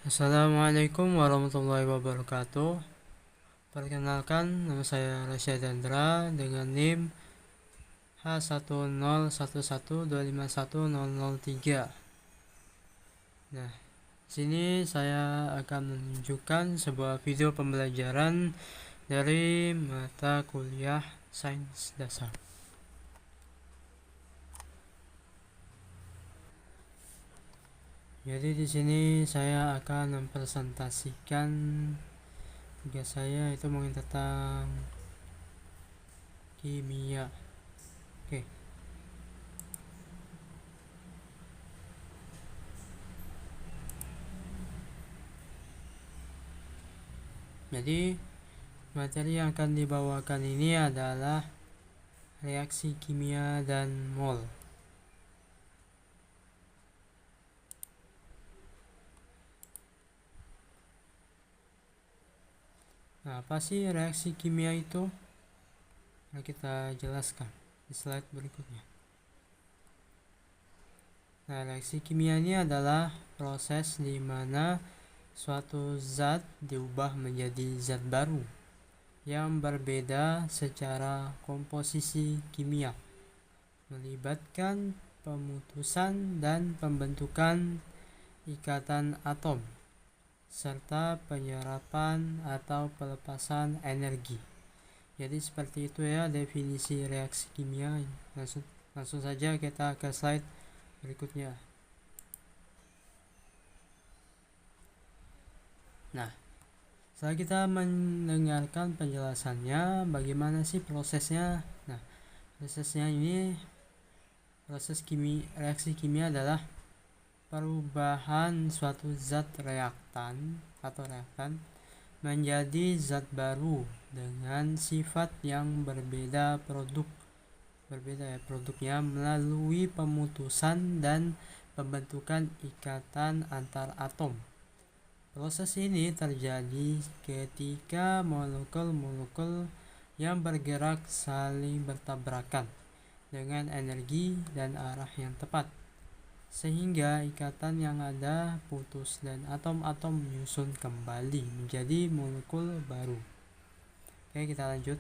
Assalamualaikum warahmatullahi wabarakatuh. Perkenalkan, nama saya Rasyad Chandra dengan NIM H10112510003. Nah, sini saya akan menunjukkan sebuah video pembelajaran dari mata kuliah Sains Dasar. Jadi di sini saya akan mempresentasikan tugas saya itu mengenai tentang kimia. Oke. Jadi materi yang akan dibawakan ini adalah reaksi kimia dan mol. Nah, apa sih reaksi kimia itu? Nah, kita jelaskan di slide berikutnya. Nah, reaksi kimia ini adalah proses di mana suatu zat diubah menjadi zat baru yang berbeda secara komposisi kimia, melibatkan pemutusan dan pembentukan ikatan atom, serta penyerapan atau pelepasan energi. Jadi seperti itu ya definisi reaksi kimia. Langsung saja kita ke slide berikutnya. Nah, setelah kita mendengarkan penjelasannya, bagaimana sih prosesnya? Nah, prosesnya ini, reaksi kimia adalah perubahan suatu zat reaktan menjadi zat baru dengan sifat yang produknya melalui pemutusan dan pembentukan ikatan antar atom. Proses ini terjadi ketika molekul-molekul yang bergerak saling bertabrakan dengan energi dan arah yang tepat, sehingga ikatan yang ada putus dan atom-atom menyusun kembali menjadi molekul baru. Oke, kita lanjut.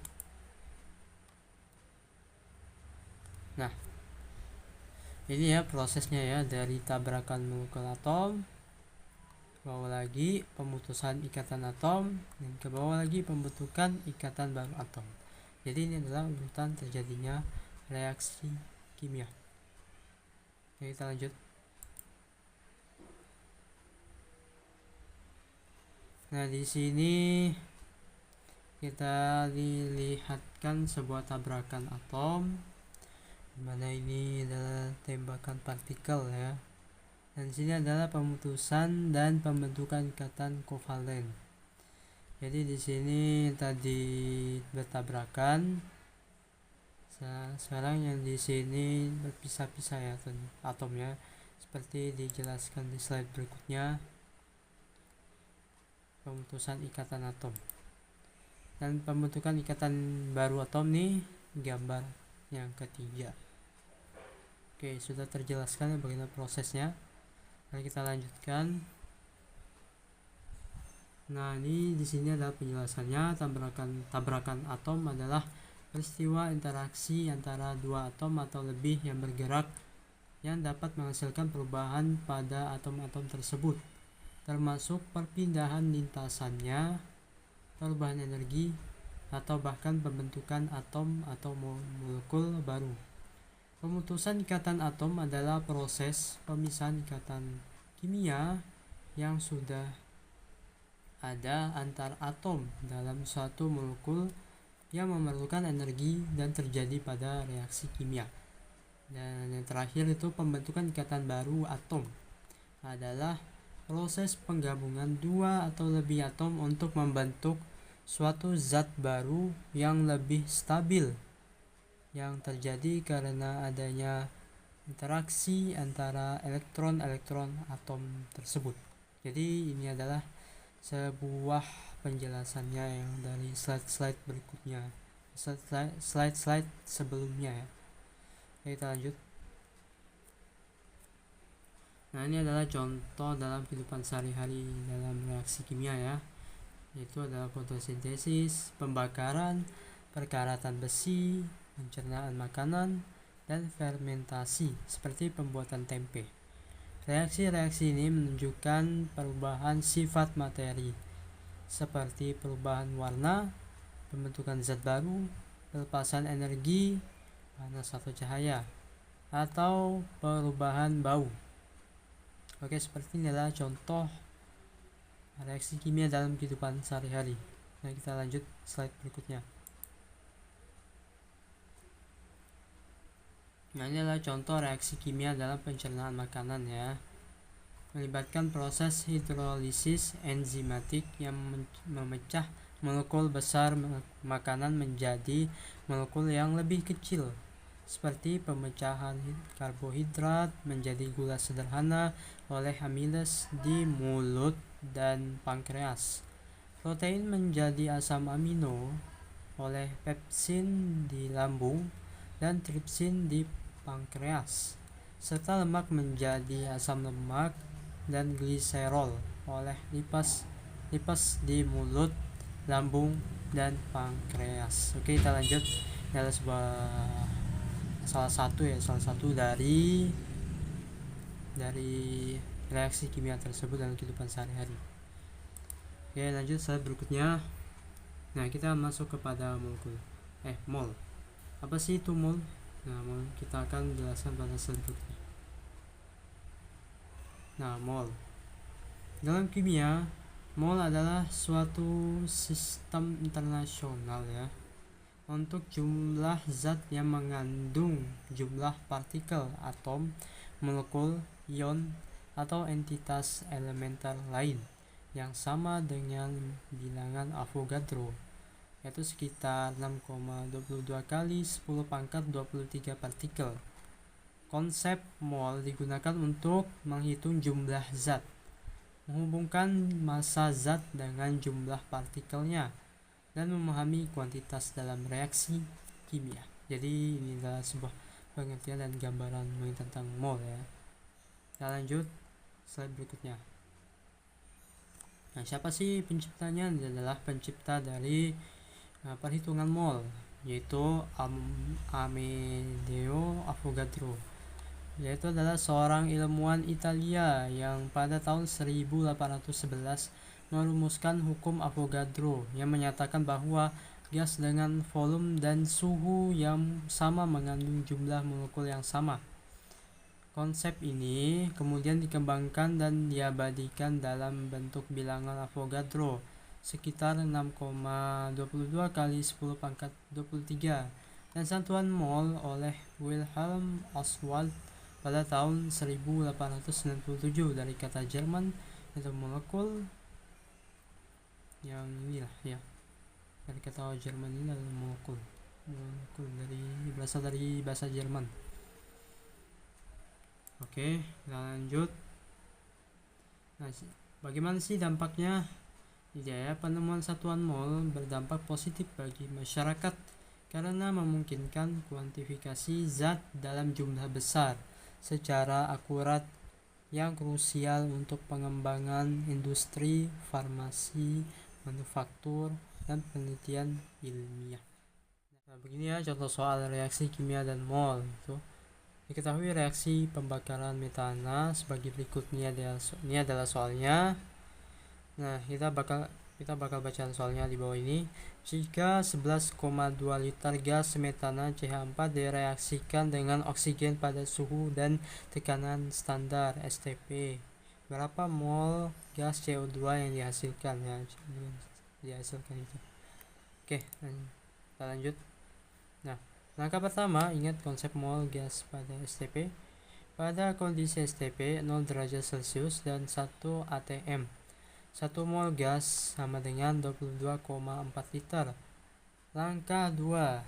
Nah, ini ya prosesnya ya, dari tabrakan molekul atom, ke bawah lagi pemutusan ikatan atom, dan ke bawah lagi pembentukan ikatan baru atom. Jadi ini adalah urutan terjadinya reaksi kimia. Oke, kita lanjut. Nah, di sini kita dilihatkan sebuah tabrakan atom, dimana ini adalah tembakan partikel ya. Dan di sini adalah pemutusan dan pembentukan ikatan kovalen. Jadi di sini tadi bertabrakan. Sekarang yang di sini berpisah-pisah ya atomnya, seperti dijelaskan di slide berikutnya. Pemutusan ikatan atom dan pembentukan ikatan baru atom nih, gambar yang ketiga. Oke, sudah terjelaskan ya bagaimana prosesnya. Mari kita lanjutkan. Nah, ini di sini adalah penjelasannya. Tabrakan atom adalah peristiwa interaksi antara dua atom atau lebih yang bergerak yang dapat menghasilkan perubahan pada atom-atom tersebut, termasuk perpindahan lintasannya, perubahan energi, atau bahkan pembentukan atom atau molekul baru. Pemutusan ikatan atom adalah proses pemisahan ikatan kimia yang sudah ada antar atom dalam suatu molekul yang memerlukan energi dan terjadi pada reaksi kimia. Dan yang terakhir itu pembentukan ikatan baru atom adalah proses penggabungan dua atau lebih atom untuk membentuk suatu zat baru yang lebih stabil, yang terjadi karena adanya interaksi antara elektron-elektron atom tersebut. Jadi ini adalah sebuah penjelasannya yang dari slide berikutnya, slide sebelumnya ya. Kita lanjut. Nah, ini adalah contoh dalam kehidupan sehari-hari dalam reaksi kimia ya, yaitu adalah fotosintesis, pembakaran, perkaratan besi, pencernaan makanan, dan fermentasi seperti pembuatan tempe. Reaksi-reaksi ini menunjukkan perubahan sifat materi seperti perubahan warna, pembentukan zat baru, pelepasan energi, panas atau cahaya, atau perubahan bau. Oke, seperti ini adalah contoh reaksi kimia dalam kehidupan sehari-hari. Nah, kita lanjut slide berikutnya. Nah, ini adalah contoh reaksi kimia dalam pencernaan makanan ya. Melibatkan proses hidrolisis enzimatik yang memecah molekul besar makanan menjadi molekul yang lebih kecil, seperti pemecahan karbohidrat menjadi gula sederhana oleh amiles di mulut dan pankreas, protein menjadi asam amino oleh pepsin di lambung dan tripsin di pankreas, serta lemak menjadi asam lemak dan gliserol oleh lipas di mulut, lambung, dan pankreas. Oke, kita lanjut. Ini adalah salah satu dari reaksi kimia tersebut dalam kehidupan sehari-hari. Oke, lanjut slide berikutnya. Nah, kita masuk kepada mol. Apa sih itu mol? Nah, mol kita akan jelaskan pada slide berikutnya. Nah, mol. Dalam kimia, mol adalah suatu sistem internasional ya untuk jumlah zat yang mengandung jumlah partikel, atom, molekul, ion, atau entitas elementer lain yang sama dengan bilangan Avogadro, yaitu sekitar 6,22 kali 10 pangkat 23 partikel. Konsep mol digunakan untuk menghitung jumlah zat, menghubungkan massa zat dengan jumlah partikelnya, dan memahami kuantitas dalam reaksi kimia. Jadi ini adalah sebuah pengertian dan gambaran tentang mol ya. Kita lanjut slide berikutnya. Nah, siapa sih penciptanya? Dia adalah pencipta dari perhitungan mol, yaitu Amedeo Avogadro. Yaitu adalah seorang ilmuwan Italia yang pada tahun 1811 merumuskan hukum Avogadro yang menyatakan bahwa gas dengan volume dan suhu yang sama mengandung jumlah molekul yang sama. Konsep ini kemudian dikembangkan dan diabadikan dalam bentuk bilangan Avogadro sekitar 6,22 kali 10 pangkat 23 dan satuan mol oleh Wilhelm Ostwald pada tahun 1897 dari kata Jerman yaitu molekul yang inilah ya, dari kata Jerman ini adalah molekul berasal dari bahasa Jerman. Oke, kita lanjut. Nah, bagaimana sih dampaknya? Ya, penemuan satuan mol berdampak positif bagi masyarakat karena memungkinkan kuantifikasi zat dalam jumlah besar secara akurat yang krusial untuk pengembangan industri, farmasi, manufaktur, dan penelitian ilmiah. Nah, begini ya contoh soal reaksi kimia dan mol. Diketahui reaksi pembakaran metana sebagai berikut. Ini adalah soalnya. Nah, kita bakal baca soalnya di bawah ini. Jika 11,2 liter gas metana CH4 direaksikan dengan oksigen pada suhu dan tekanan standar STP, berapa mol gas CO2 yang dihasilkan ya? Itu. Oke, kita lanjut. Nah, langkah pertama, ingat konsep mol gas pada STP. Pada kondisi STP 0 derajat Celcius dan 1 atm, 1 mol gas sama dengan 22,4 liter. Langkah 2.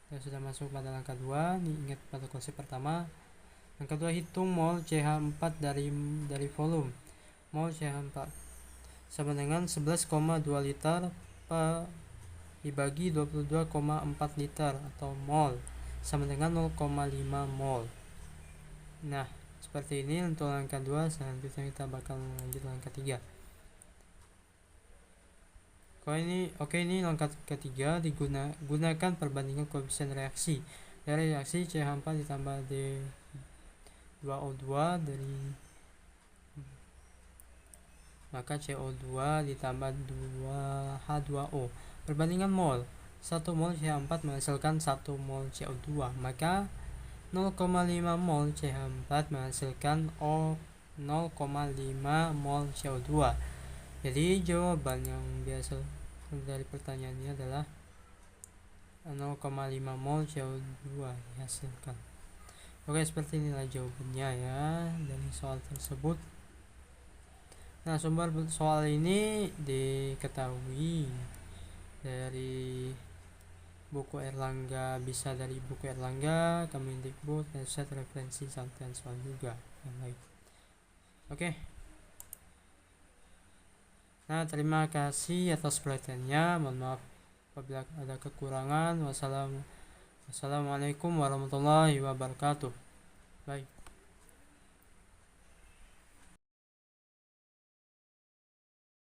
Kita sudah masuk pada langkah 2. Nih, ingat pada konsep pertama. Langkah 2, hitung mol CH4 dari volume. Mol CH4 sama dengan 11,2 liter dibagi 22,4 liter atau mol sama dengan 0,5 mol. Nah, seperti ini untuk langkah 2. Selanjutnya kita bakal lanjut langkah 3. Ini langkah ketiga, gunakan perbandingan koefisien reaksi dari reaksi CH4 ditambah D2O2 dari maka CO2 ditambah 2H2O. Perbandingan mol, 1 mol CH4 menghasilkan 1 mol CO2, maka 0,5 mol CH4 menghasilkan 0,5 mol CO2. Jadi jawaban yang biasa dari pertanyaannya adalah 0,5 mol CO2 dihasilkan. Oke, seperti inilah jawabannya ya dari soal tersebut. Nah, sumber soal ini diketahui dari buku Erlangga, bisa dari buku Erlangga, Kemendikbud, website referensi sampaian soal juga yang lain. Oke. Nah, terima kasih atas perhatiannya. Mohon maaf apabila ada kekurangan. Wassalamualaikum warahmatullahi wabarakatuh. Bye.